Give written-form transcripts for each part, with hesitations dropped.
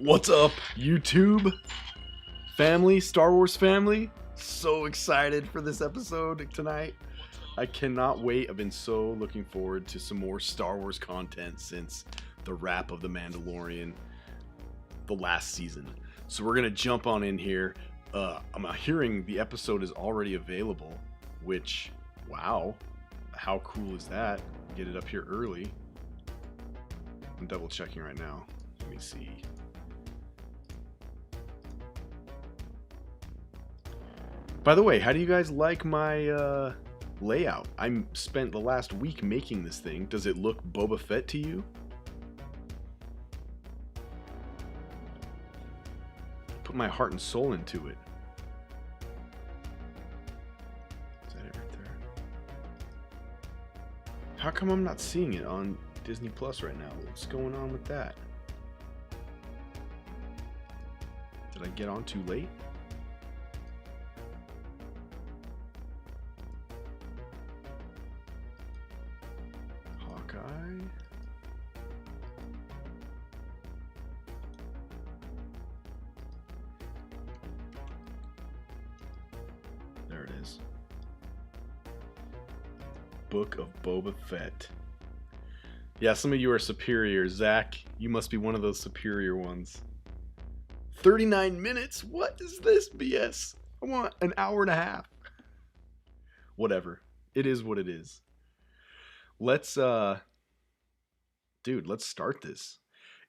What's up, YouTube family, Star Wars family? So excited for this episode tonight. I cannot wait. I've been so looking forward to some more Star Wars content since the wrap of The Mandalorian, the last season. So we're going to jump on in here. I'm hearing the episode is already available, which, wow, how cool is that? Get it up here early. I'm double checking right now. Let me see. By the way, how do you guys like my layout? I spent the last week making this thing. Does it look Boba Fett to you? Put my heart and soul into it. Is that it right there? How come I'm not seeing it on Disney Plus right now? What's going on with that? Did I get on too late? Hawkeye. There it is. Book of Boba Fett. Yeah, some of you are superior. Zach, you must be one of those superior ones. 39 minutes? What is this BS? I want an hour and a half. Whatever. It is what it is. Let's let's start this.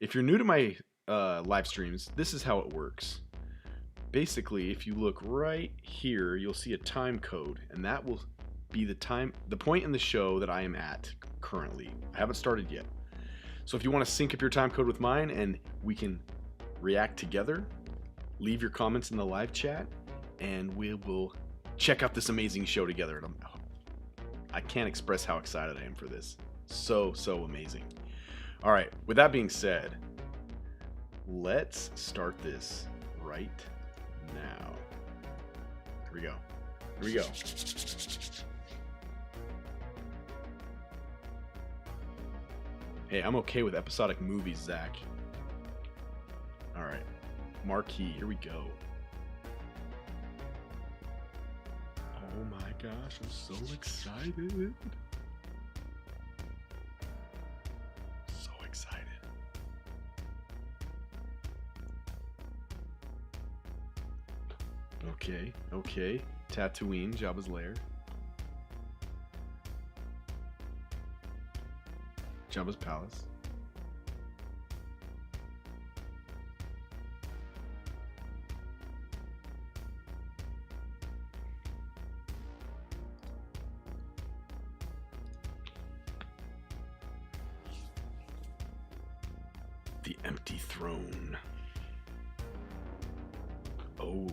If you're new to my live streams, this is how it works. Basically, if you look right here, you'll see a time code, and that will be the point in the show that I am at currently. I haven't started yet. So if you want to sync up your time code with mine and we can react together, leave your comments in the live chat and we will check out this amazing show together. I can't express how excited I am for this. So amazing. All right, with that being said, let's start this right now. Here we go. Here we go. Hey, I'm okay with episodic movies, Zach. All right, marquee, here we go. Oh my gosh, I'm so excited. So excited. Okay. Tatooine, Jabba's lair. Jabba's palace. The empty throne. Oh.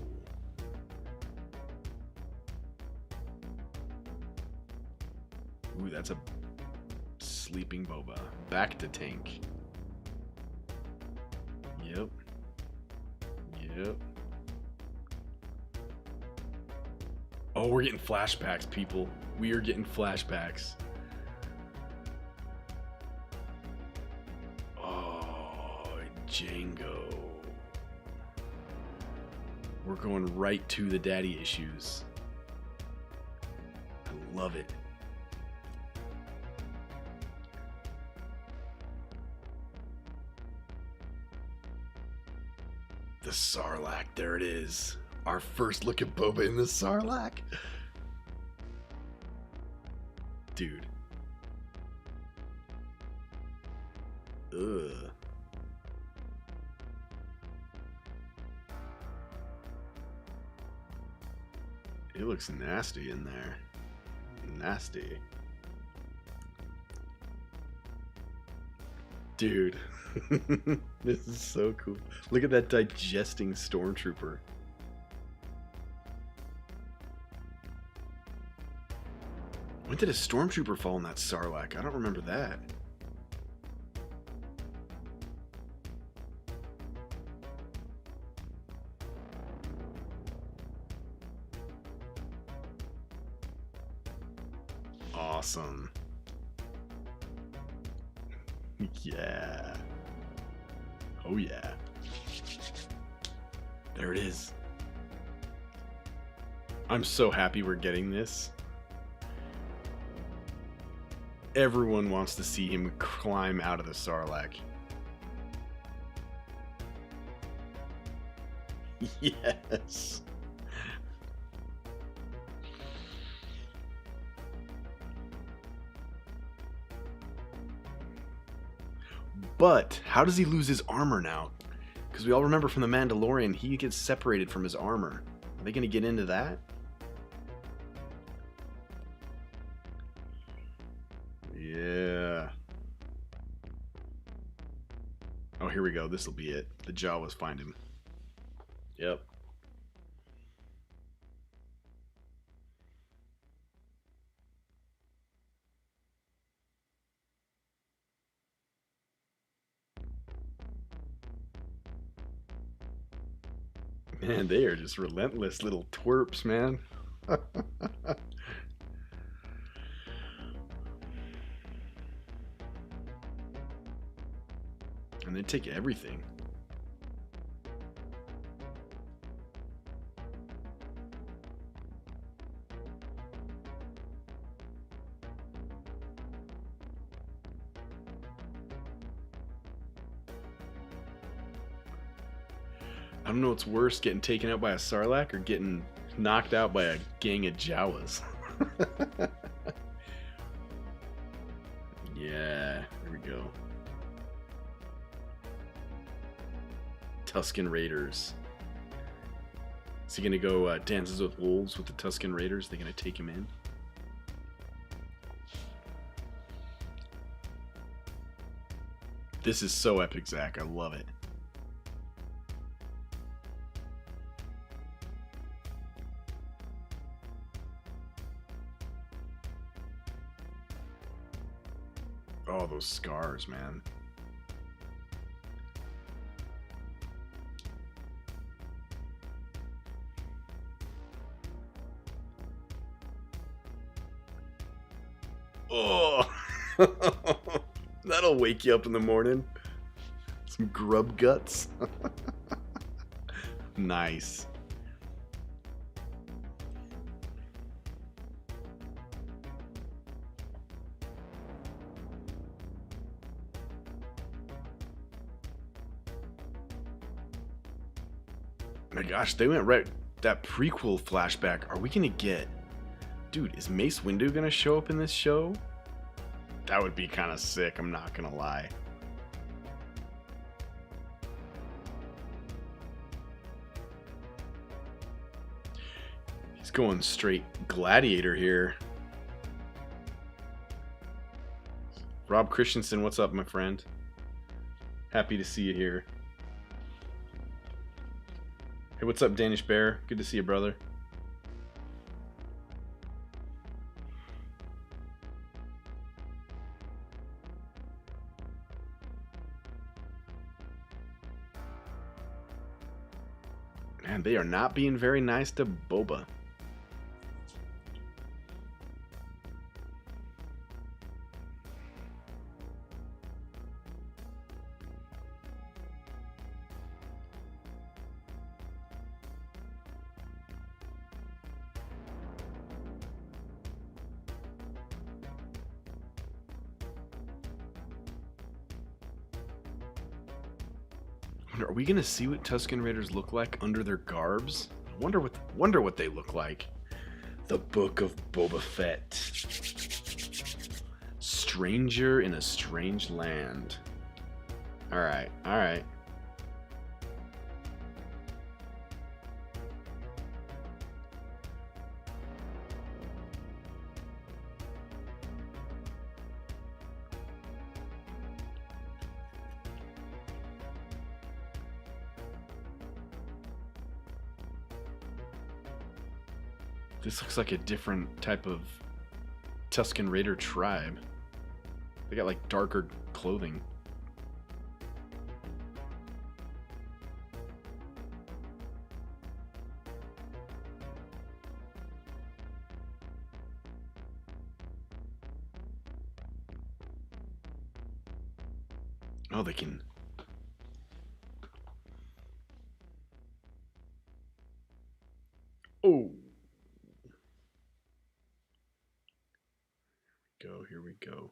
Ooh, that's a sleeping Boba. Back to tank. Yep. Oh, we're getting flashbacks, people. We are getting flashbacks. Oh, Django. We're going right to the daddy issues. I love it. The Sarlacc, there it is. Our first look at Boba in the Sarlacc. Dude. Ugh. It looks nasty in there. Nasty. Dude. This is so cool. Look at that digesting stormtrooper. When did a stormtrooper fall in that Sarlacc? I don't remember that. Awesome. Yeah. Oh yeah. There it is. I'm so happy we're getting this. Everyone wants to see him climb out of the Sarlacc. Yes. But how does he lose his armor now? Because we all remember from The Mandalorian, he gets separated from his armor. Are they going to get into that? Yeah. Oh, here we go. This will be it. The Jawas find him. Yep. Man, they are just relentless little twerps, man. And they take everything. I don't know what's worse, getting taken out by a Sarlacc or getting knocked out by a gang of Jawas. Yeah, here we go. Tusken Raiders. Is he gonna go Dances with Wolves with the Tusken Raiders? They're gonna take him in? This is so epic, Zach. I love it. Oh, those scars, man. Oh, that'll wake you up in the morning. Some grub guts. Nice. My gosh, they went right that prequel flashback. Are we gonna get... Dude, is Mace Windu gonna show up in this show? That would be kind of sick, I'm not gonna lie. He's going straight gladiator here. Rob Christensen, what's up, my friend? Happy to see you here. Hey, what's up, Danish Bear? Good to see you, brother. Man, they are not being very nice to Boba. Are we gonna see what Tusken Raiders look like under their garbs? I wonder what they look like. The Book of Boba Fett. Stranger in a strange land. Alright, alright. This looks like a different type of Tusken Raider tribe. They got like darker clothing. Oh, they can... go. Here we go.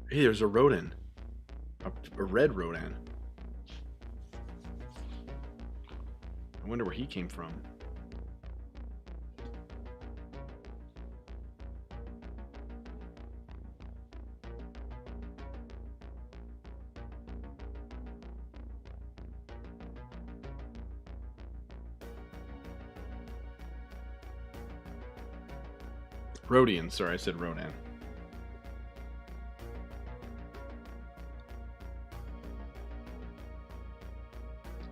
Hey, there's a Rodan. A red Rodan. I wonder where he came from. Rodian, sorry, I said Rodan.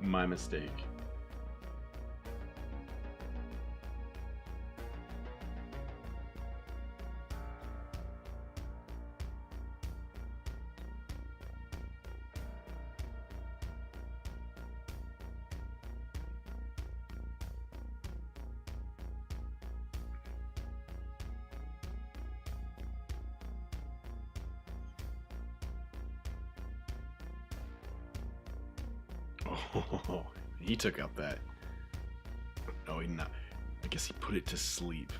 My mistake. Oh, he took out that. Oh, he not. I guess he put it to sleep.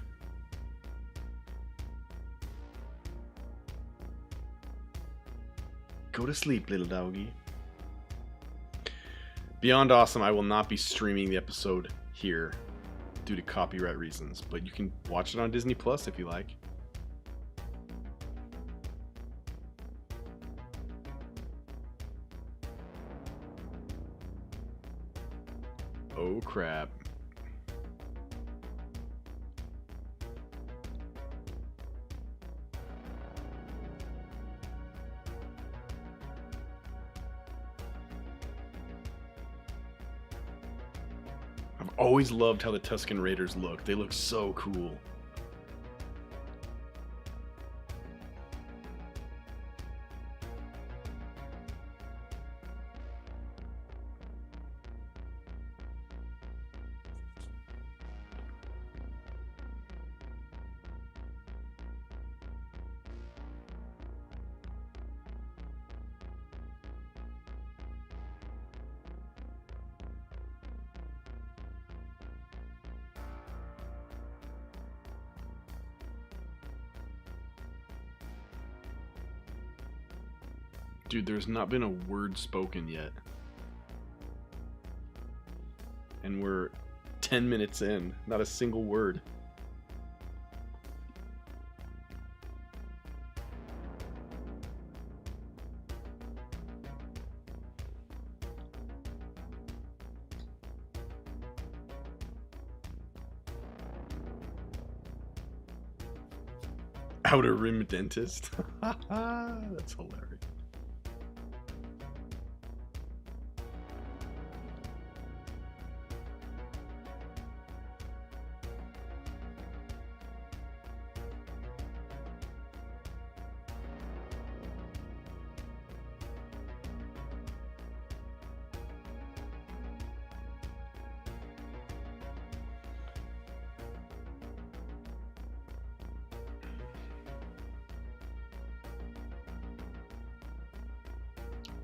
Go to sleep, little doggy. Beyond awesome, I will not be streaming the episode here due to copyright reasons, but you can watch it on Disney Plus if you like. Oh crap. I've always loved how the Tusken Raiders look. They look so cool. Dude, there's not been a word spoken yet. And we're 10 minutes in. Not a single word. Outer Rim Dentist? That's hilarious.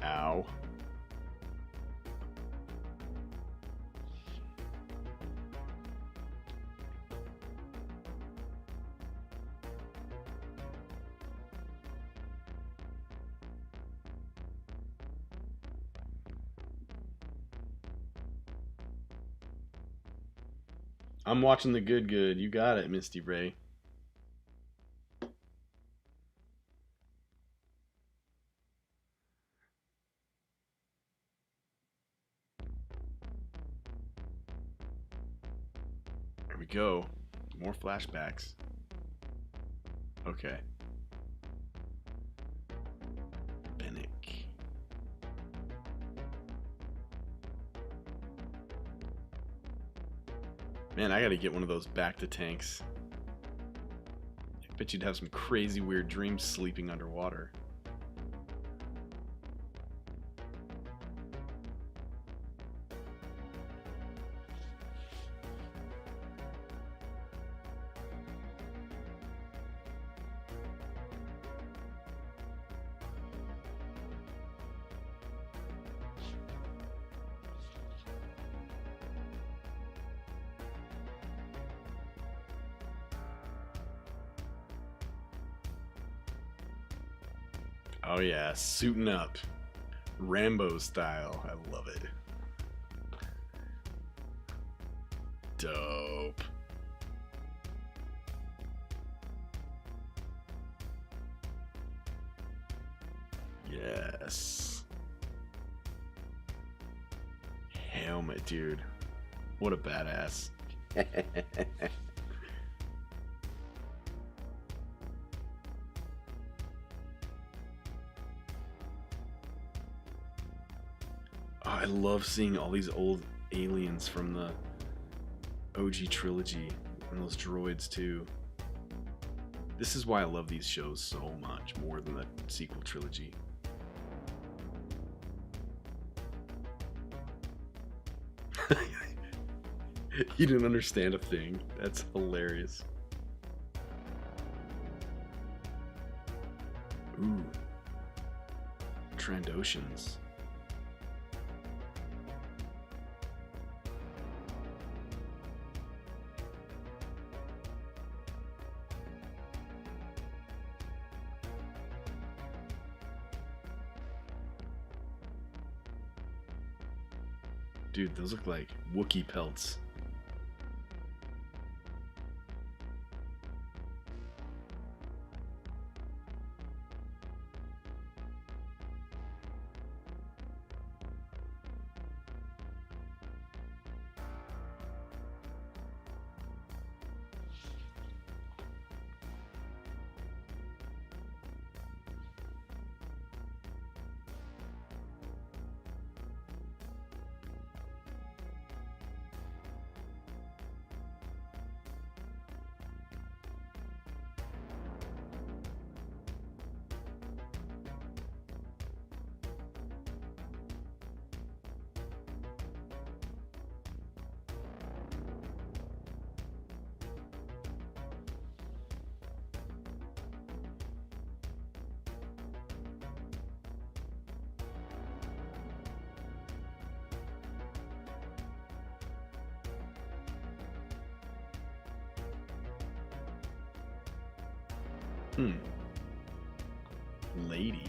Ow. I'm watching the good. You got it, Misty Ray. There we go. More flashbacks. Okay. Bennick. Man, I gotta get one of those back to tanks. I bet you'd have some crazy weird dreams sleeping underwater. Oh yeah, suiting up. Rambo style. I love it. Dope. Yes. Helmet, dude. What a badass. I love seeing all these old aliens from the OG trilogy and those droids too. This is why I love these shows so much, more than the sequel trilogy. You didn't understand a thing. That's hilarious. Ooh. Trandoshans. Dude, those look like Wookiee pelts. Lady.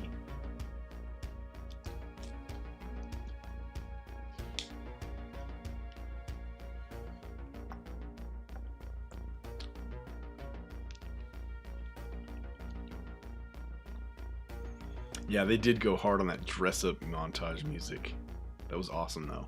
Yeah, they did go hard on that dress-up montage music. That was awesome, though.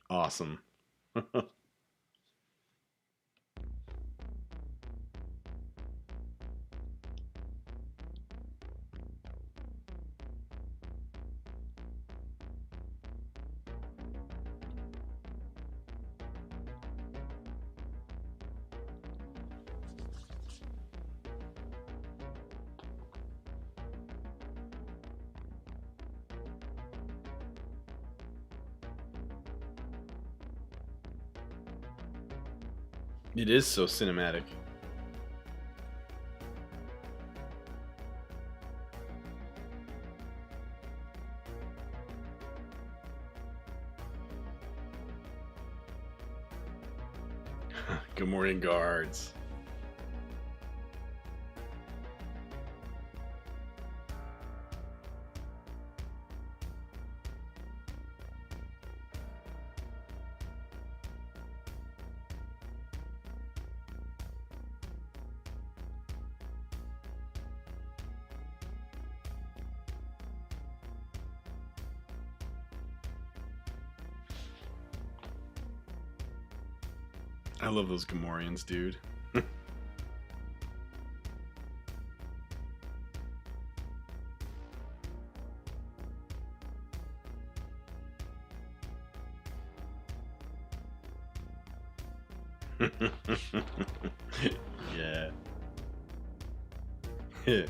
Awesome. It is so cinematic. Good morning, guards. I love those Gamorreans, dude. Yeah.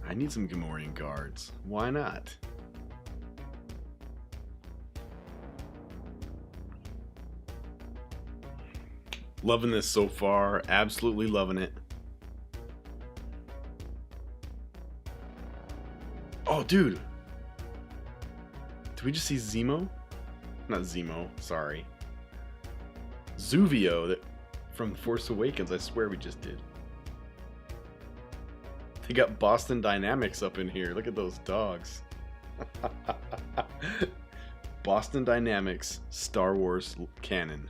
I need some Gamorrean guards. Why not? Loving this so far. Absolutely loving it. Oh, dude. Did we just see Zemo? Not Zemo, sorry. Zuvio that from Force Awakens, I swear we just did. They got Boston Dynamics up in here. Look at those dogs. Boston Dynamics, Star Wars canon.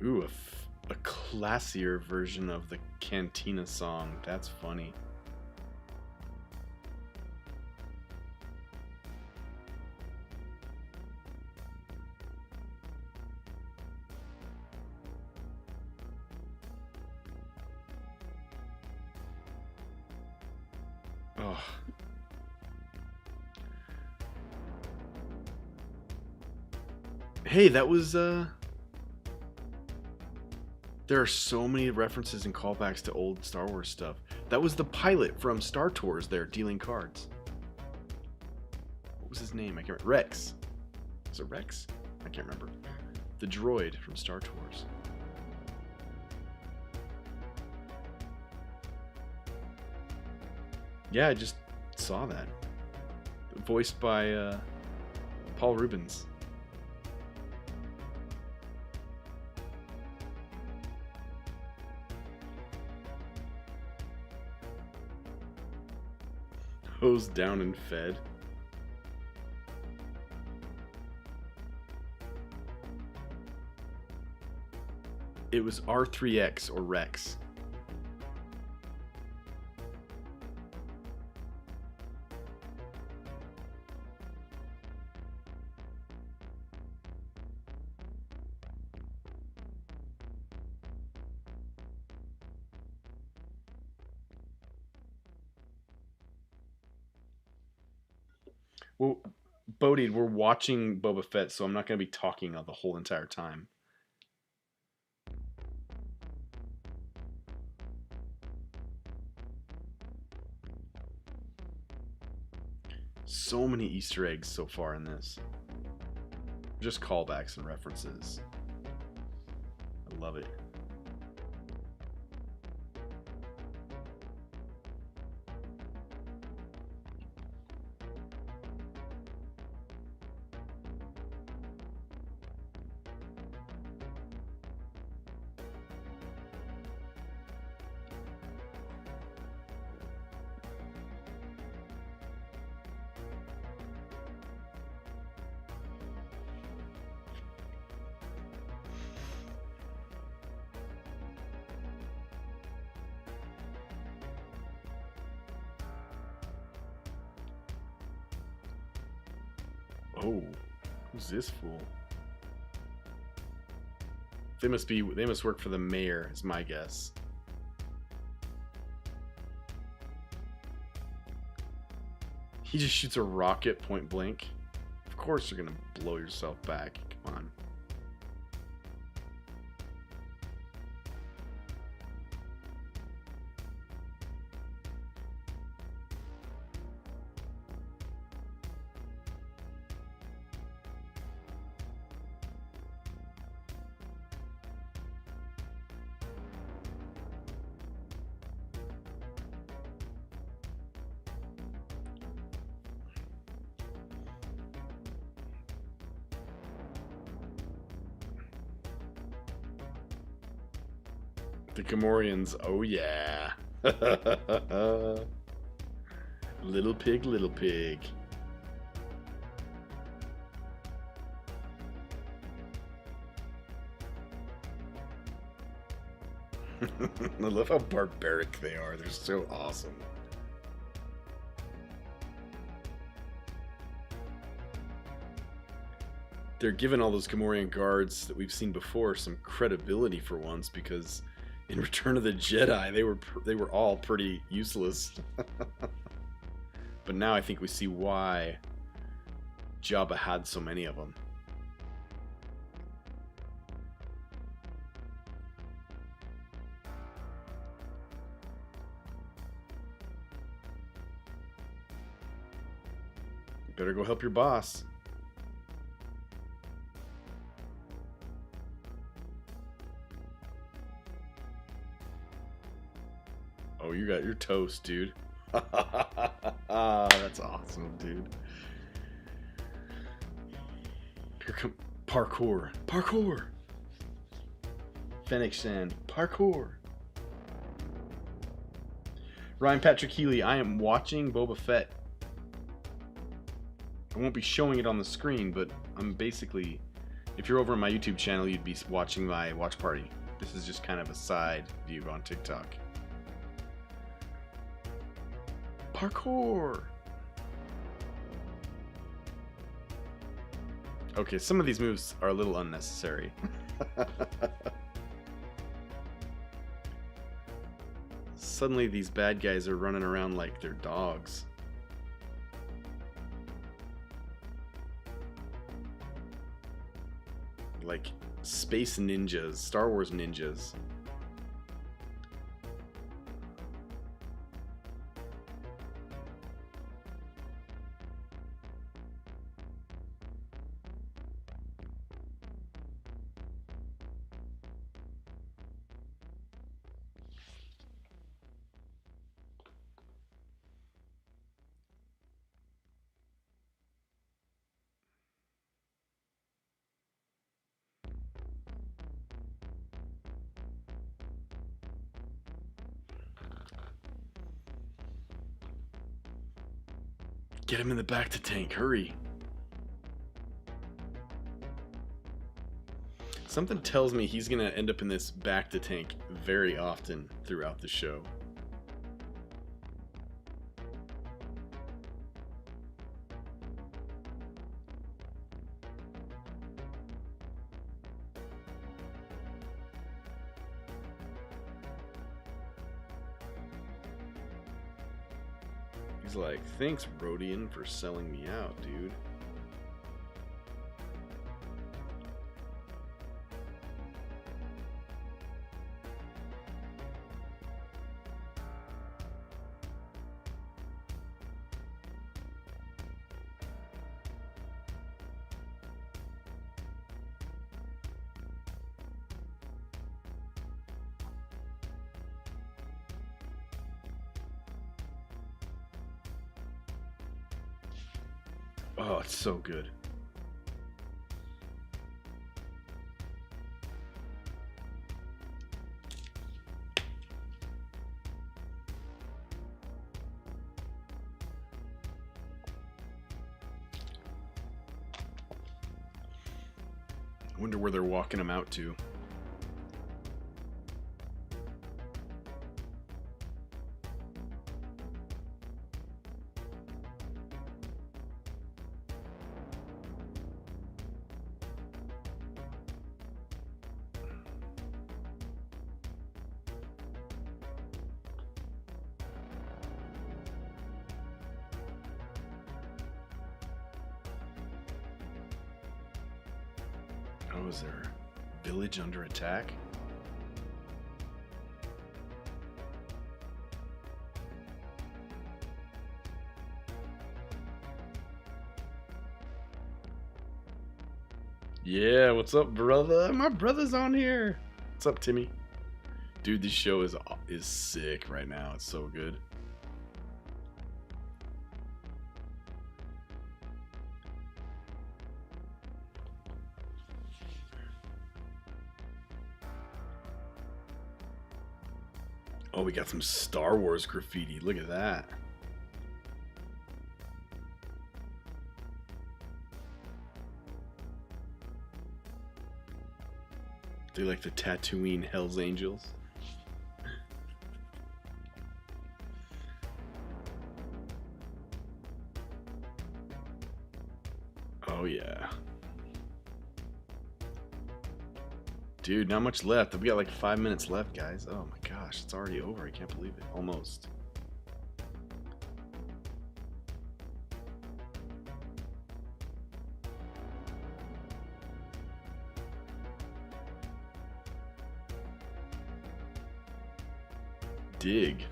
Ooh, a classier version of the Cantina song. That's funny. Oh. Hey, that was there are so many references and callbacks to old Star Wars stuff. That was the pilot from Star Tours there, dealing cards. What was his name? I can't remember. Rex. Was it Rex? I can't remember. The droid from Star Tours. Yeah, I just saw that. Voiced by Paul Rubens. Hosed down and fed. It was R3X or Rex. Well, Bodhi, we're watching Boba Fett, so I'm not going to be talking the whole entire time. So many Easter eggs so far in this. Just callbacks and references. I love it. Oh, who's this fool? They must work for the mayor, is my guess. He just shoots a rocket point blank. Of course you're gonna blow yourself back. Come on. The Gamorreans, oh yeah. Little pig, little pig. I love how barbaric they are. They're so awesome. They're giving all those Gamorrean guards that we've seen before some credibility for once, because in Return of the Jedi, they were all pretty useless. But now I think we see why Jabba had so many of them. Better go help your boss. Oh, you got your toast, dude. That's awesome, dude. Here come parkour. Parkour. Fennec Sand. Parkour. Ryan Patrick Healy, I am watching Boba Fett. I won't be showing it on the screen, but I'm basically, if you're over on my YouTube channel, you'd be watching my watch party. This is just kind of a side view on TikTok. Parkour! Okay, some of these moves are a little unnecessary. Suddenly these bad guys are running around like they're dogs. Like space ninjas, Star Wars ninjas. Get him in the back to tank, hurry. Something tells me he's gonna end up in this back to tank very often throughout the show. He's like, thanks, Rodian, for selling me out, dude. Oh, it's so good. I wonder where they're walking him out to. Oh, is there a village under attack? Yeah, what's up, brother? My brother's on here. What's up, Timmy? Dude, this show is sick right now. It's so good. Oh, we got some Star Wars graffiti. Look at that. They like the Tatooine Hells Angels. Oh yeah. Dude, not much left. We got like 5 minutes left, guys. Oh my gosh, it's already over. I can't believe it. Almost. Dig.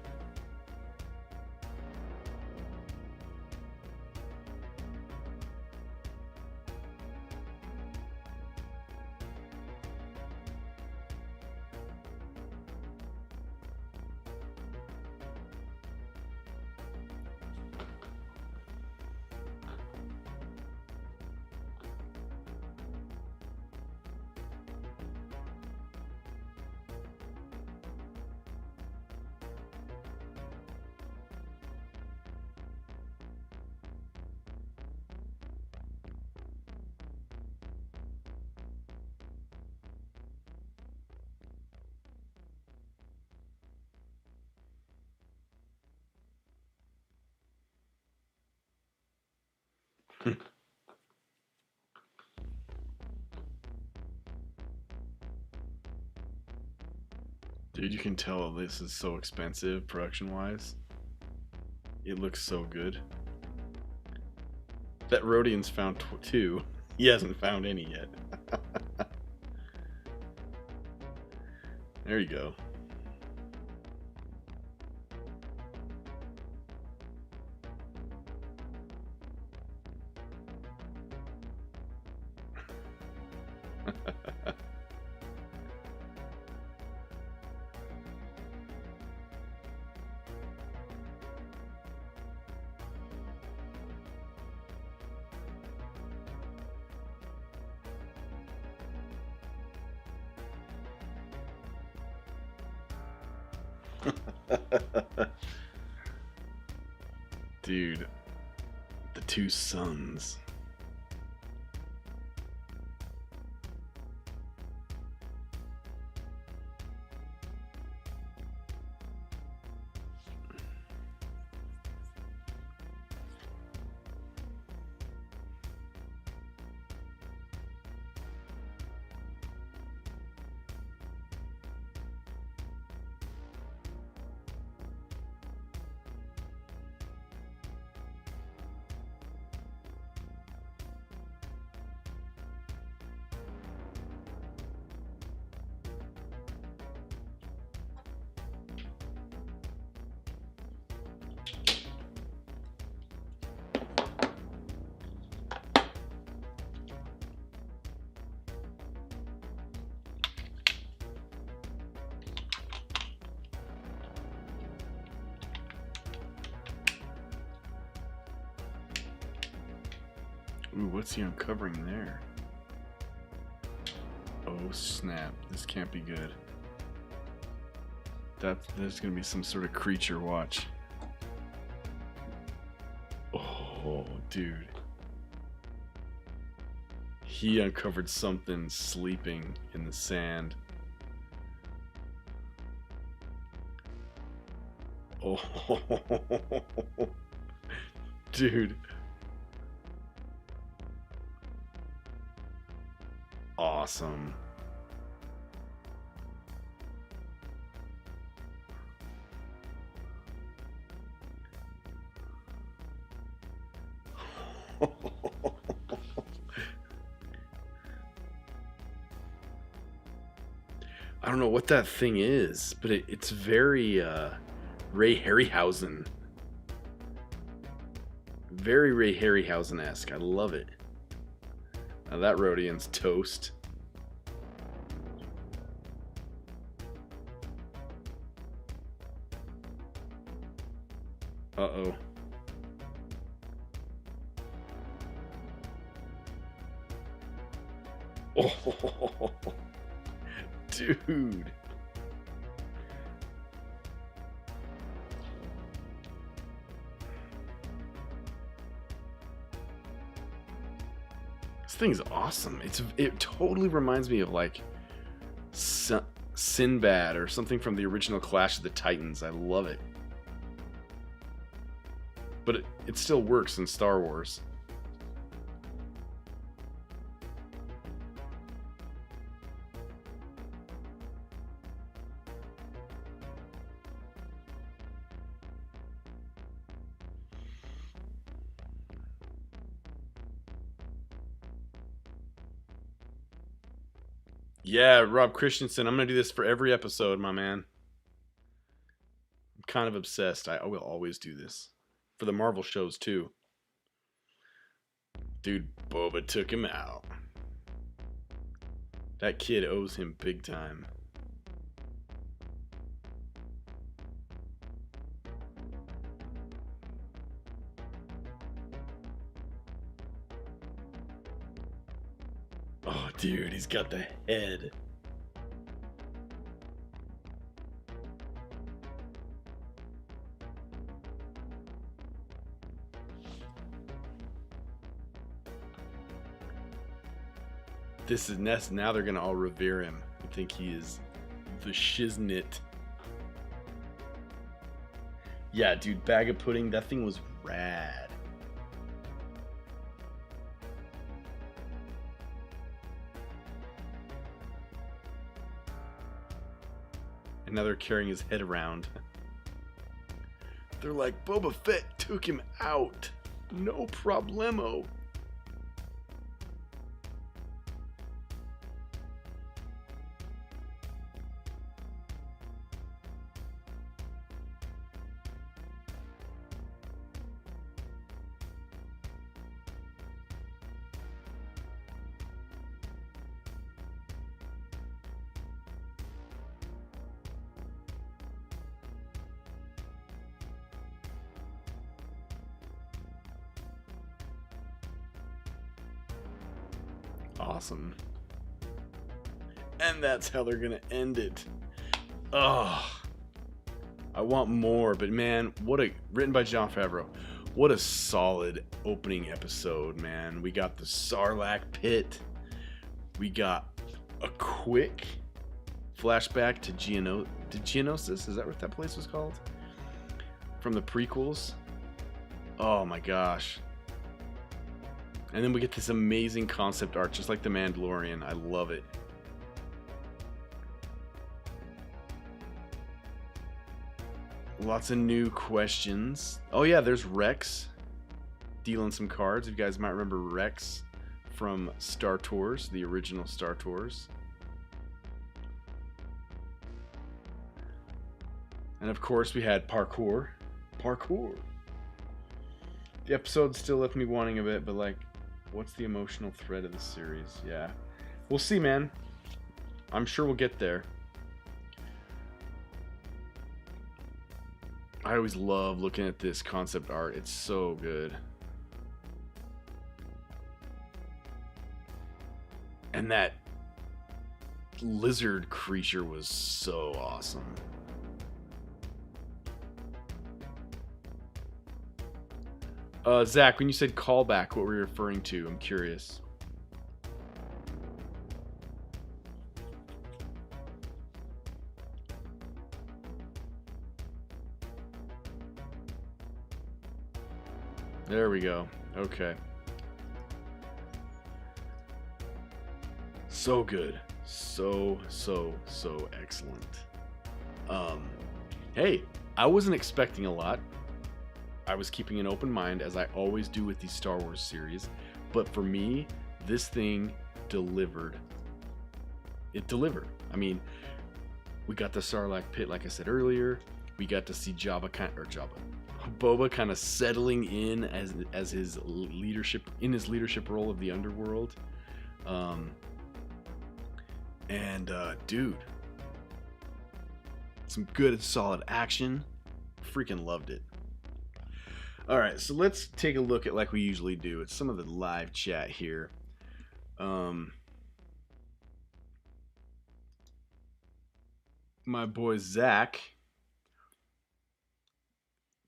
Dude, you can tell this is so expensive production-wise. It looks so good. That Rodian's found two. He hasn't found any yet. There you go. Dude, the two suns. Ooh, what's he uncovering there? Oh snap, this can't be good. There's gonna be some sort of creature, watch. Oh, dude. He uncovered something sleeping in the sand. Oh, dude. Awesome. I don't know what that thing is, but it's very Ray Harryhausen. Very Ray Harryhausen-esque. I love it. Now that Rodian's toast. Uh-oh. Oh, dude. This thing's awesome. It totally reminds me of like Sinbad or something from the original Clash of the Titans. I love it. But it still works in Star Wars. Yeah, Rob Christensen. I'm going to do this for every episode, my man. I'm kind of obsessed. I will always do this. For the Marvel shows, too. Dude, Boba took him out. That kid owes him big time. Oh, dude, he's got the head. This is now they're gonna all revere him and think he is the shiznit. Yeah, dude, bag of pudding, that thing was rad. now they're carrying his head around. They're like, Boba Fett took him out. No problemo. Awesome. And that's how they're gonna end it. Ugh. I want more, but man, written by Jon Favreau. What a solid opening episode, man. We got the Sarlacc pit. We got a quick flashback to Geonosis. Is that what that place was called? From the prequels. Oh my gosh. And then we get this amazing concept art, just like The Mandalorian. I love it. Lots of new questions. Oh yeah, there's Rex dealing some cards. You guys might remember Rex from Star Tours, the original Star Tours. And of course we had parkour. Parkour. The episode still left me wanting a bit, but like, what's the emotional thread of the series? Yeah. We'll see, man. I'm sure we'll get there. I always love looking at this concept art. It's so good. And that lizard creature was so awesome. Zach, when you said callback, what were you referring to? I'm curious. There we go. Okay. So good. So excellent. Hey, I wasn't expecting a lot. I was keeping an open mind, as I always do with these Star Wars series. But for me, this thing delivered. It delivered. I mean, we got the Sarlacc pit, like I said earlier. We got to see Boba kind of settling in as his leadership role of the underworld. Dude, some good solid action. Freaking loved it. All right, so let's take a look at, like we usually do, at some of the live chat here. My boy Zach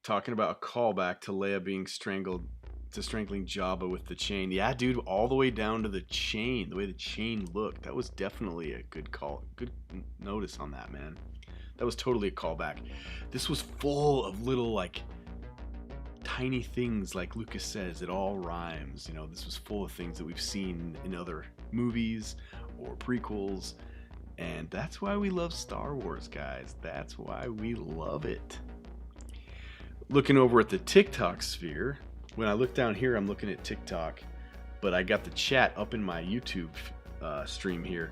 talking about a callback to Leia being strangling Jabba with the chain. Yeah, dude, all the way down to the chain, the way the chain looked. That was definitely a good call. Good notice on that, man. That was totally a callback. This was full of little, like, tiny things, like Lucas says. It all rhymes. You know, this was full of things that we've seen in other movies or prequels. And that's why we love Star Wars, guys. That's why we love it. Looking over at the TikTok sphere, when I look down here, I'm looking at TikTok, but I got the chat up in my YouTube stream here.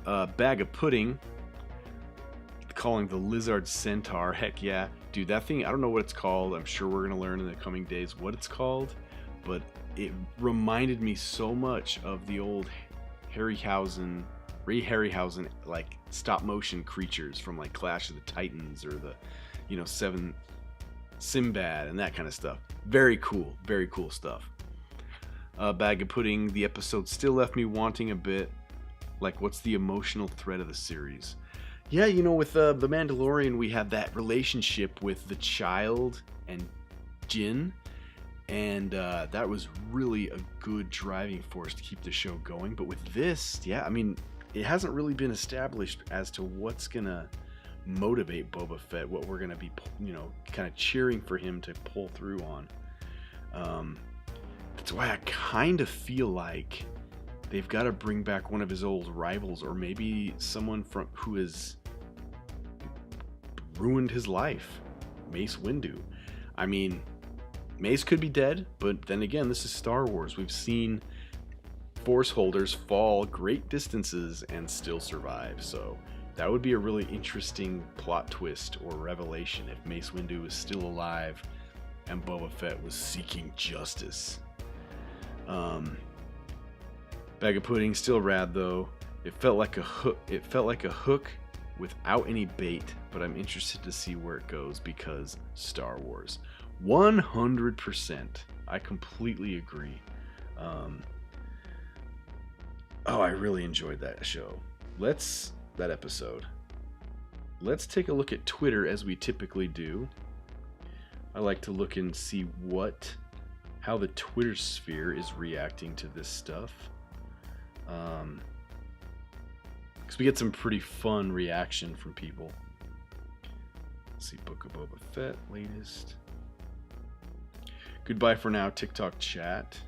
Bag of Pudding, calling the Lizard Centaur. Heck yeah. Dude, that thing, I don't know what it's called. I'm sure we're going to learn in the coming days what it's called, but it reminded me so much of the old Ray Harryhausen, like, stop motion creatures from, like, Clash of the Titans or the, you know, Seven Sinbad and that kind of stuff. Very cool stuff. Bag of Pudding, the episode still left me wanting a bit. Like, what's the emotional thread of the series? Yeah, you know, with The Mandalorian, we have that relationship with the child and Jin, and that was really a good driving force to keep the show going. But with this, yeah, I mean, it hasn't really been established as to what's gonna motivate Boba Fett, what we're gonna be, you know, kind of cheering for him to pull through on. That's why I kind of feel like they've got to bring back one of his old rivals, or maybe someone who has ruined his life. Mace Windu. I mean, Mace could be dead, but then again, this is Star Wars. We've seen Force holders fall great distances and still survive, so that would be a really interesting plot twist or revelation if Mace Windu was still alive and Boba Fett was seeking justice. Bag of pudding, still rad though. It felt like a hook. It felt like a hook without any bait, but I'm interested to see where it goes because Star Wars. 100%. I completely agree. I really enjoyed that show. That episode. Let's take a look at Twitter as we typically do. I like to look and see how the Twitter sphere is reacting to this stuff. Because we get some pretty fun reaction from people. Let's see, Book of Boba Fett, latest. Goodbye for now, TikTok chat.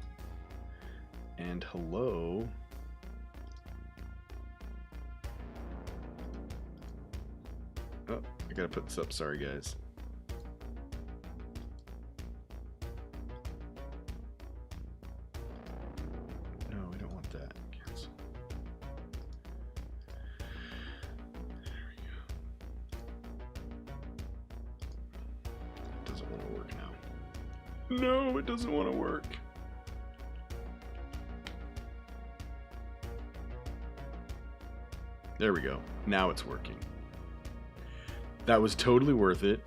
And hello. Oh, I gotta put this up, sorry guys. No, we don't want that. Cancel. There we go. It doesn't want to work now. No, it doesn't want to work. There we go. Now it's working. That was totally worth it.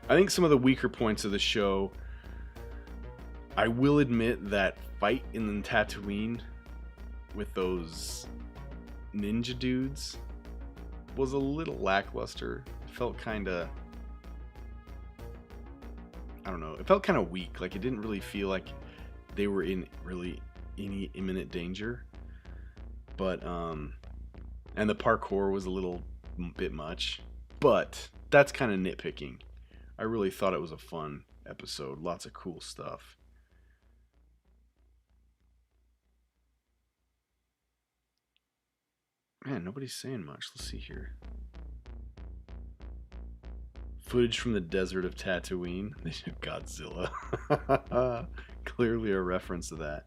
I think some of the weaker points of the show, I will admit that fight in Tatooine with those ninja dudes was a little lackluster. It felt kind of, I don't know, it felt kind of weak. Like it didn't really feel like they were in really any imminent danger. But, and the parkour was a little bit much, but that's kind of nitpicking. I really thought it was a fun episode. Lots of cool stuff. Man, nobody's saying much. Let's see here. Footage from the desert of Tatooine. Godzilla. Clearly a reference to that.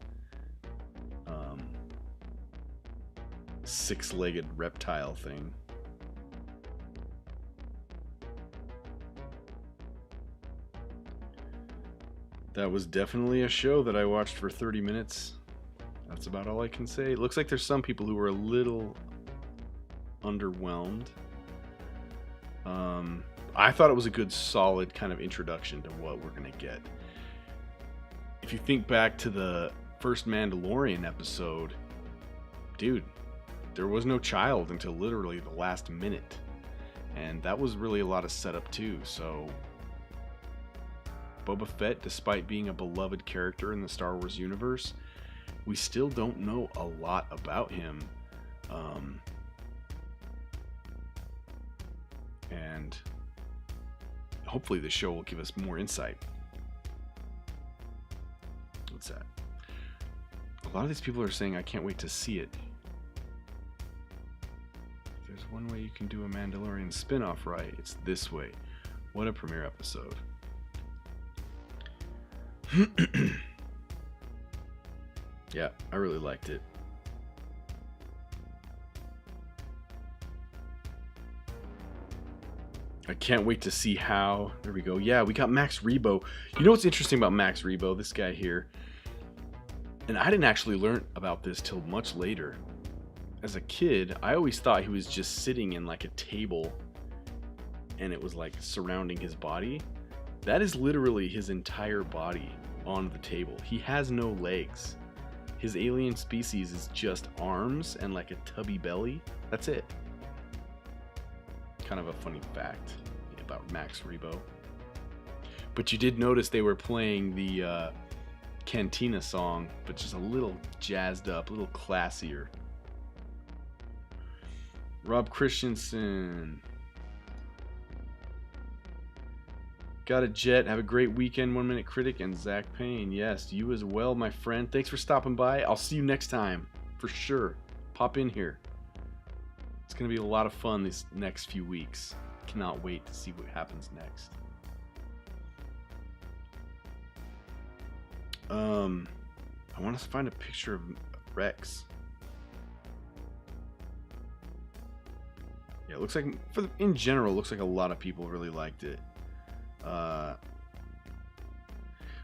Six-legged reptile thing. That was definitely a show that I watched for 30 minutes. That's about all I can say. It looks like there's some people who are a little underwhelmed. I thought it was a good, solid kind of introduction to what we're going to get. If you think back to the first Mandalorian episode, dude, there was no child until literally the last minute. And that was really a lot of setup too, so Boba Fett, despite being a beloved character in the Star Wars universe, we still don't know a lot about him. And hopefully the show will give us more insight. What's that? A lot of these people are saying, I can't wait to see it. If there's one way you can do a Mandalorian spin-off right, it's this way. What a premiere episode. Yeah, I really liked it. I can't wait to see how. There we go. Yeah, we got Max Rebo. You know what's interesting about Max Rebo? This guy here. And I didn't actually learn about this till much later. As a kid, I always thought he was just sitting in like a table and it was like surrounding his body. That is literally his entire body on the table. He has no legs. His alien species is just arms and like a tubby belly. That's it. Kind of a funny fact about Max Rebo. But you did notice they were playing the Cantina song, but just a little jazzed up, a little classier. Rob Christensen. Got a jet. Have a great weekend, 1 Minute Critic and Zach Payne. Yes, you as well, my friend. Thanks for stopping by. I'll see you next time, for sure. Pop in here. It's going to be a lot of fun these next few weeks. Cannot wait to see what happens next. I want to find a picture of Rex. Yeah, it looks like, in general, it looks like a lot of people really liked it.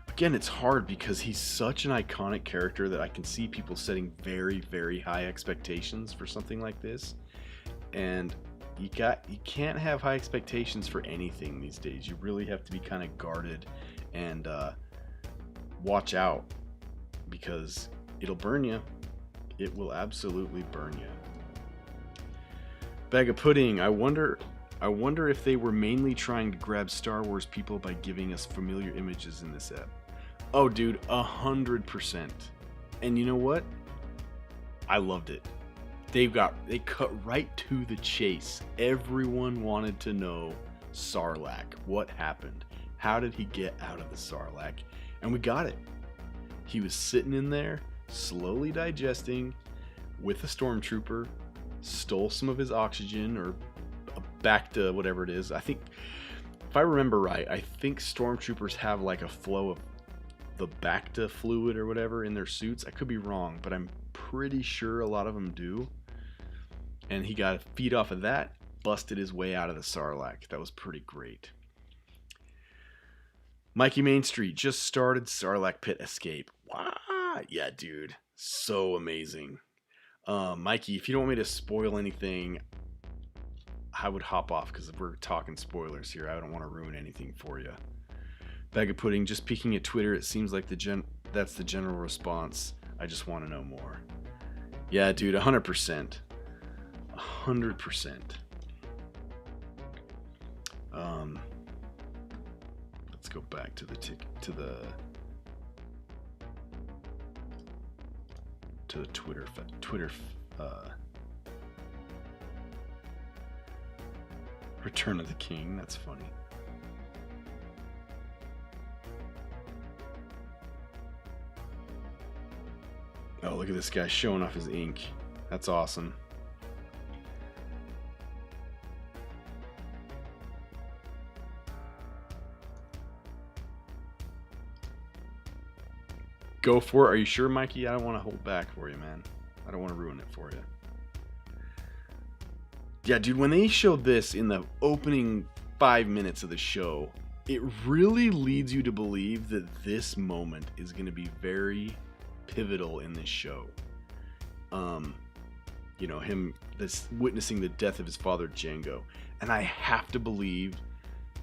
Again, it's hard because he's such an iconic character that I can see people setting very, very high expectations for something like this. And you can't have high expectations for anything these days. You really have to be kind of guarded and watch out, because it'll burn you. It will absolutely burn you. Bag of Pudding. I wonder if they were mainly trying to grab Star Wars people by giving us familiar images in this app. Oh, dude, 100%. And you know what? I loved it. They cut right to the chase. Everyone wanted to know Sarlacc. What happened? How did he get out of the Sarlacc? And we got it. He was sitting in there, slowly digesting, with a stormtrooper, stole some of his oxygen, or back to whatever it is. I think, if I remember right, I think stormtroopers have like a flow of the Bacta fluid or whatever in their suits. I could be wrong, but I'm pretty sure a lot of them do. And he got a feed off of that, busted his way out of the Sarlacc. That was pretty great. Mikey Main Street just started Sarlacc Pit Escape. Wow. Yeah, dude. So amazing. Mikey, if you don't want me to spoil anything, I would hop off, because we're talking spoilers here. I don't want to ruin anything for you. Bag of Pudding, just peeking at Twitter, it seems like that's the general response. I just want to know more. Yeah, dude, 100%. 100%. Let's go back to the Twitter Return of the King. That's funny. Oh, look at this guy showing off his ink. That's awesome. Go for it. Are you sure, Mikey? I don't want to hold back for you, man. I don't want to ruin it for you. Yeah, dude, when they showed this in the opening 5 minutes of the show, it really leads you to believe that this moment is going to be very pivotal in this show. You know, witnessing the death of his father, Django. And I have to believe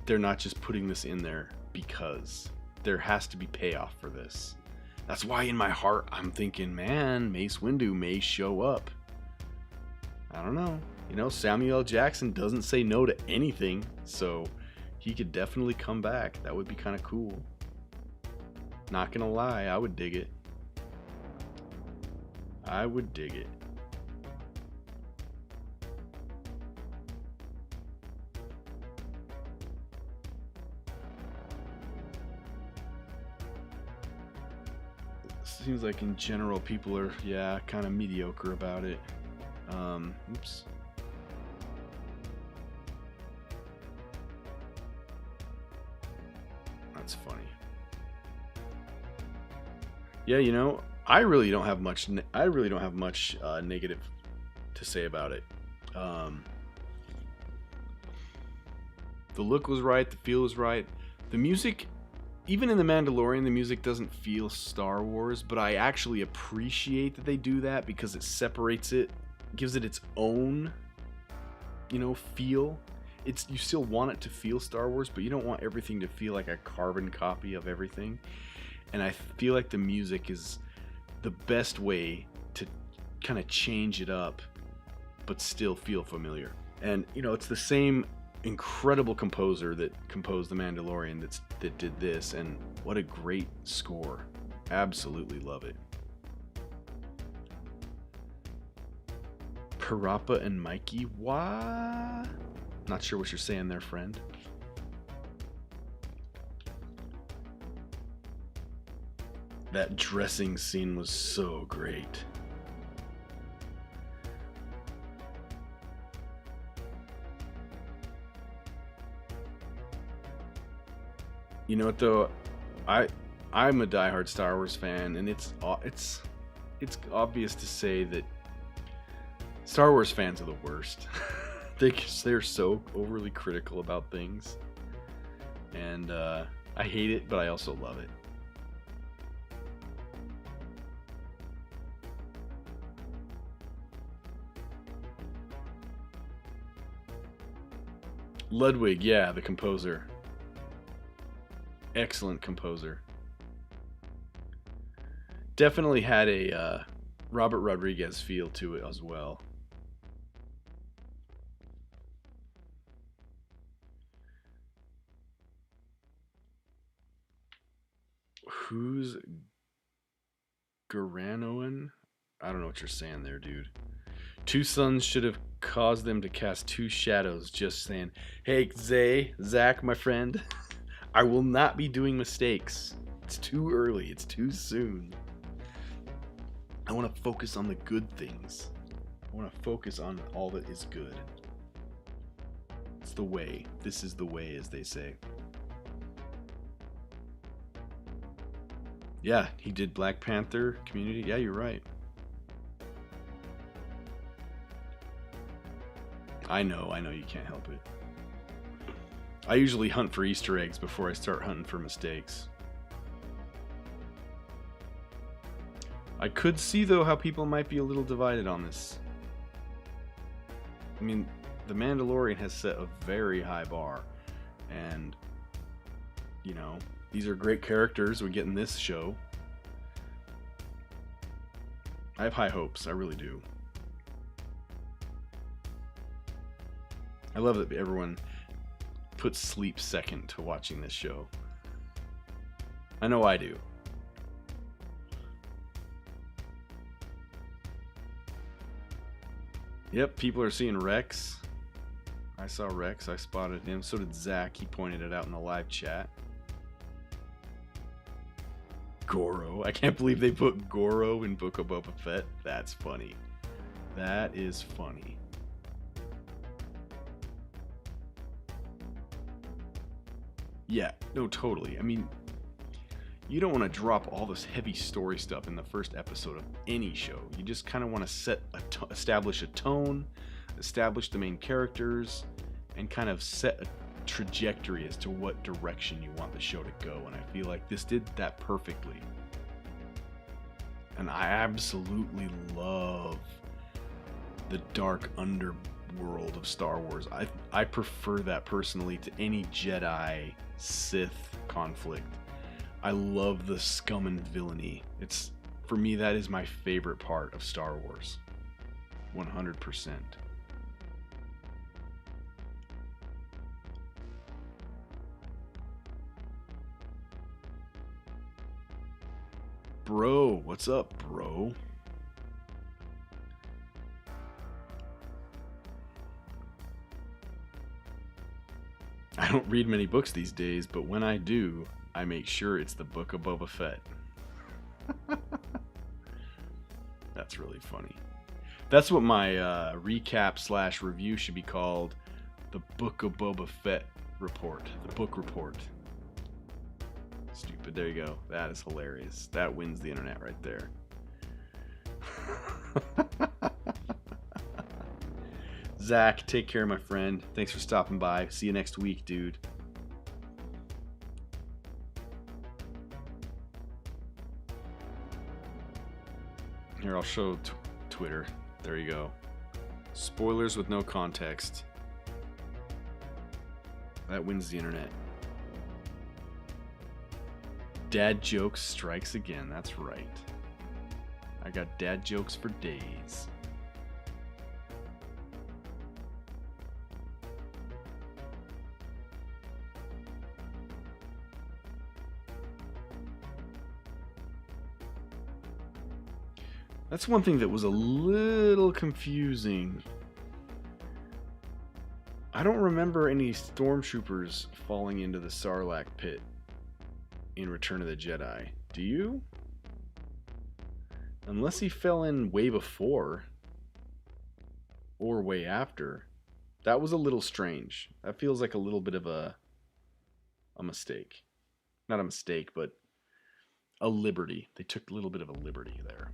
they're not just putting this in there because there has to be payoff for this. That's why in my heart I'm thinking, man, Mace Windu may show up. I don't know. You know, Samuel L. Jackson doesn't say no to anything, so he could definitely come back. That would be kind of cool. Not gonna lie, I would dig it. I would dig it. Seems like in general people are, yeah, kind of mediocre about it. Oops. That's funny. Yeah, you know, I really don't have much negative to say about it. The look was right, the feel was right. The music, even in The Mandalorian, the music doesn't feel Star Wars, but I actually appreciate that they do that because it separates it, gives it its own, you know, feel. You still want it to feel Star Wars, but you don't want everything to feel like a carbon copy of everything. And I feel like the music is the best way to kind of change it up, but still feel familiar. And, you know, it's the same incredible composer that composed The Mandalorian that did this, and what a great score. Absolutely love it. Parappa and Mikey, what? Not sure what you're saying there, friend. That dressing scene was so great. You know what though? I I'm a diehard Star Wars fan, and it's obvious to say that Star Wars fans are the worst. They're so overly critical about things, and I hate it, but I also love it. Ludwig, yeah, the composer, excellent composer. Definitely had a Robert Rodriguez feel to it as well. Who's Garanoan? I don't know what you're saying there, dude. Two suns should have caused them to cast two shadows. Just saying. Hey, Zach, my friend, I will not be doing mistakes. It's too early. It's too soon. I want to focus on the good things. I want to focus on all that is good. It's the way. This is the way, as they say. Yeah, he did Black Panther, Community. Yeah, you're right. I know you can't help it. I usually hunt for Easter eggs before I start hunting for mistakes. I could see, though, how people might be a little divided on this. I mean, The Mandalorian has set a very high bar, and, you know, these are great characters we get in this show. I have high hopes, I really do. I love that everyone puts sleep second to watching this show. I know I do. Yep, people are seeing Rex. I saw Rex, I spotted him. So did Zach, he pointed it out in the live chat. Goro. I can't believe they put Goro in Book of Boba Fett. That's funny. That is funny. Yeah, no, totally. I mean, you don't want to drop all this heavy story stuff in the first episode of any show. You just kind of want to establish a tone, establish the main characters, and kind of set a trajectory as to what direction you want the show to go. And I feel like this did that perfectly. And I absolutely love the dark underworld of Star Wars. I prefer that personally to any Jedi Sith conflict. I love the scum and villainy. It's, for me, that is my favorite part of Star Wars. 100%. Bro, what's up, bro? I don't read many books these days, but when I do, I make sure it's the Book of Boba Fett. That's really funny. That's what my recap slash review should be called. The Book of Boba Fett report. The book report. Stupid. There you go. That is hilarious. That wins the internet right there. Zach, take care, my friend. Thanks for stopping by. See you next week, dude. Here, I'll show Twitter. There you go. Spoilers with no context. That wins the internet. Dad jokes strikes again. That's right. I got dad jokes for days. That's one thing that was a little confusing. I don't remember any stormtroopers falling into the Sarlacc pit in Return of the Jedi. Do you? Unless he fell in way before or way after. That was a little strange. That feels like a little bit of a mistake. Not a mistake, but a liberty. They took a little bit of a liberty there.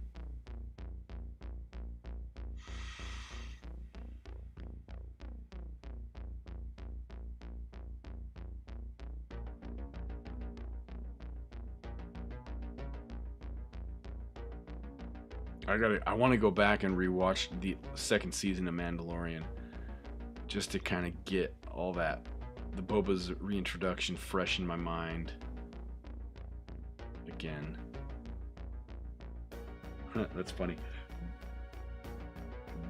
I want to go back and rewatch the second season of Mandalorian just to kind of get all that, the Boba's reintroduction fresh in my mind again. That's funny.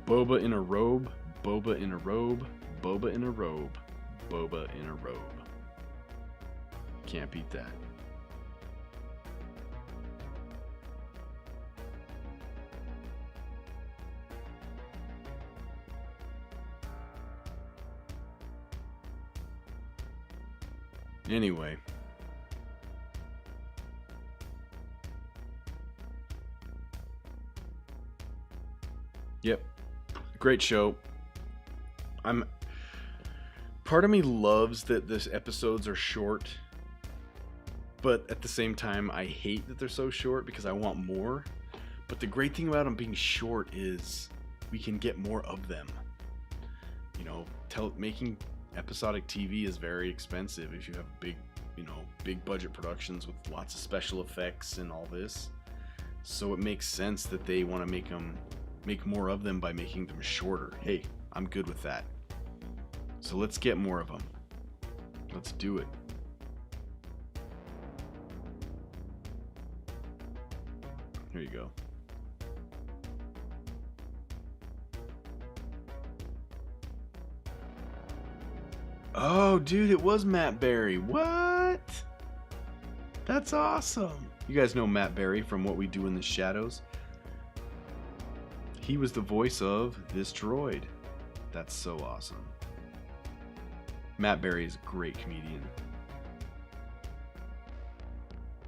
Boba in a robe, Boba in a robe, Boba in a robe, Boba in a robe. Can't beat that. Anyway. Yep. Great show. Part of me loves that this episodes are short, but at the same time I hate that they're so short because I want more. But the great thing about them being short is we can get more of them. You know, making episodic TV is very expensive if you have big budget productions with lots of special effects and all this. So it makes sense that they want to make more of them by making them shorter. Hey, I'm good with that. So let's get more of them. Let's do it. Here you go. Oh, dude, it was Matt Berry. What? That's awesome. You guys know Matt Berry from What We Do in the Shadows. He was the voice of this droid. That's so awesome. Matt Berry is a great comedian.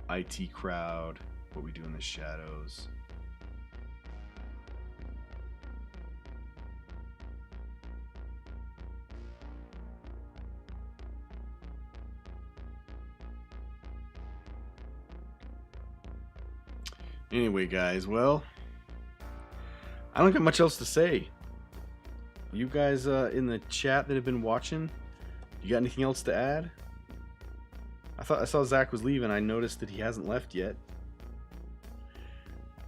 IT Crowd, What We Do in the Shadows. Anyway, guys, well, I don't got much else to say. You guys in the chat that have been watching, you got anything else to add? I saw Zach was leaving. I noticed that he hasn't left yet.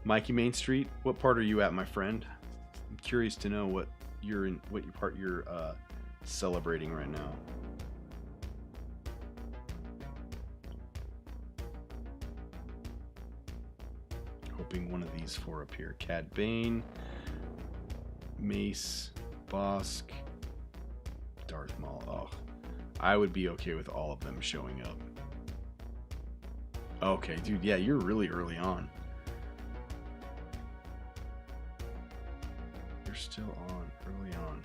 Mikey Main Street, what part are you at, my friend? I'm curious to know what part you're celebrating right now. Hoping one of these four up here. Cad Bane, Mace, Bosk, Darth Maul. Oh, I would be okay with all of them showing up. Okay, dude, yeah, you're really early on. You're still on, early on.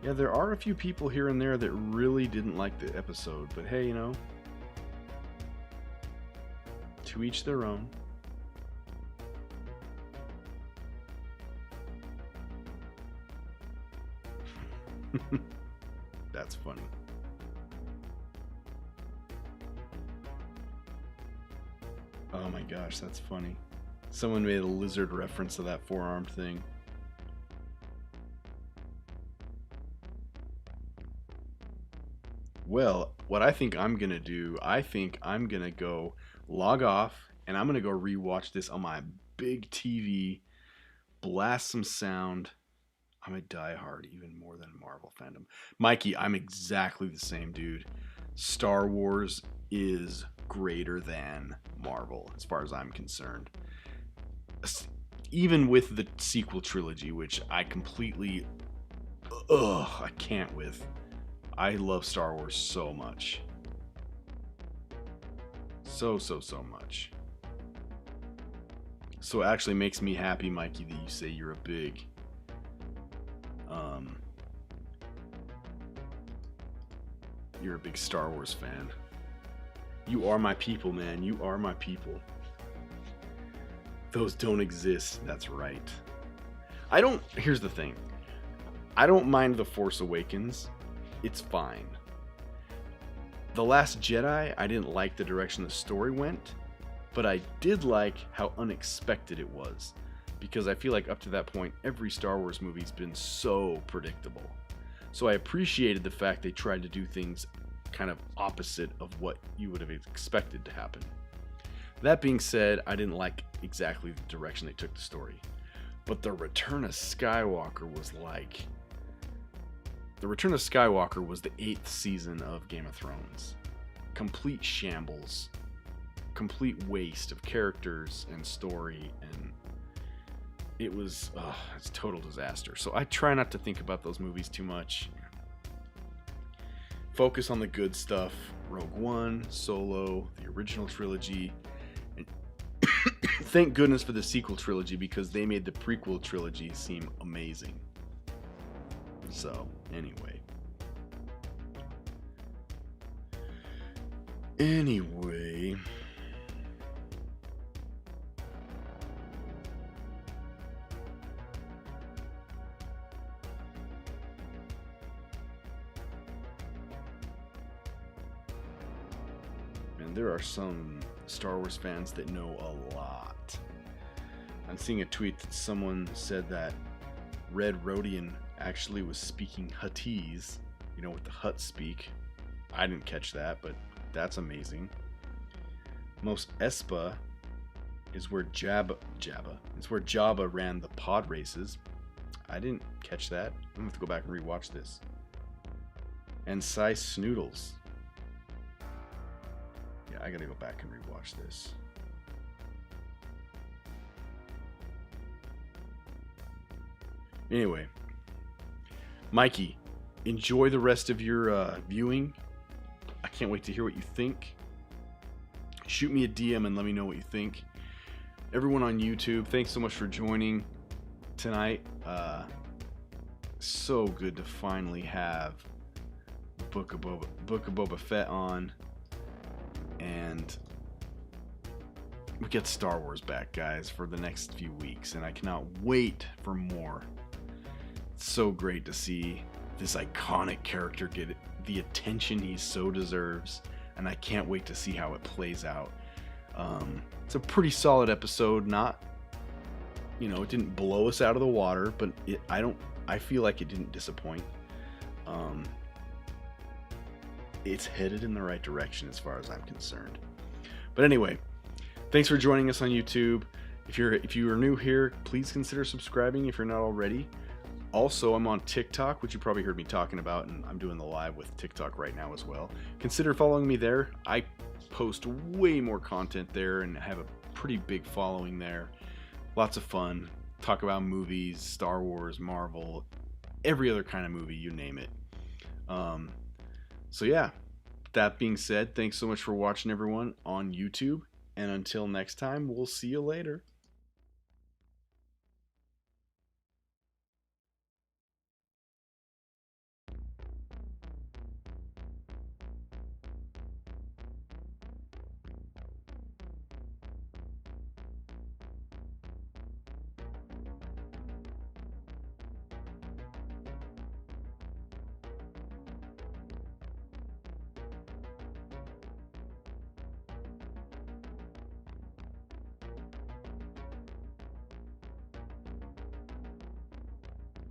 Yeah, there are a few people here and there that really didn't like the episode, but hey, you know, to each their own. That's funny. Oh my gosh, that's funny. Someone made a lizard reference to that four-armed thing. Well, what I think I'm gonna do, I think I'm gonna go log off and I'm gonna go rewatch this on my big TV, blast some sound. I'm a diehard, even more than Marvel fandom. Mikey, I'm exactly the same dude. Star Wars is greater than Marvel, as far as I'm concerned. Even with the sequel trilogy, which I completely, I can't with. I love Star Wars so much. So much. So it actually makes me happy, Mikey, that you say you're a big Star Wars fan. You are my people, man. You are my people. Those don't exist. That's right. Here's the thing. I don't mind The Force Awakens. it's fine. The Last Jedi, I didn't like the direction the story went, but I did like how unexpected it was, because I feel like up to that point, every Star Wars movie's been so predictable. So I appreciated the fact they tried to do things kind of opposite of what you would have expected to happen. That being said, I didn't like exactly the direction they took the story. But The Return of Skywalker was like... The Return of Skywalker was the 8th season of Game of Thrones. Complete shambles. Complete waste of characters and story, and it's a total disaster. So I try not to think about those movies too much. Focus on the good stuff. Rogue One, Solo, the original trilogy, and thank goodness for the sequel trilogy, because they made the prequel trilogy seem amazing. So, anyway. And there are some Star Wars fans that know a lot. I'm seeing a tweet that someone said that Red Rodian actually was speaking Huttese, with the Hutt speak. I didn't catch that, but that's amazing. Mos Espa is where Jabba ran the pod races. I didn't catch that. I'm gonna have to go back and rewatch this. And Cy Snoodles. Yeah, I gotta go back and rewatch this. Anyway, Mikey, enjoy the rest of your viewing. I can't wait to hear what you think. Shoot me a DM and let me know what you think. Everyone on YouTube, thanks so much for joining tonight. So good to finally have Book of Boba Fett on, and we get Star Wars back, guys, for the next few weeks, and I cannot wait for more. It's so great to see this iconic character get the attention he so deserves, and I can't wait to see how it plays out. It's a pretty solid episode. Not, it didn't blow us out of the water, but I feel like it didn't disappoint. It's headed in the right direction as far as I'm concerned. But anyway, thanks for joining us on YouTube. If you are new here, please consider subscribing if you're not already. Also, I'm on TikTok, which you probably heard me talking about, and I'm doing the live with TikTok right now as well. Consider following me there. I post way more content there and have a pretty big following there. Lots of fun. Talk about movies, Star Wars, Marvel, every other kind of movie, you name it. So yeah, that being said, thanks so much for watching, everyone, on YouTube. And until next time, we'll see you later.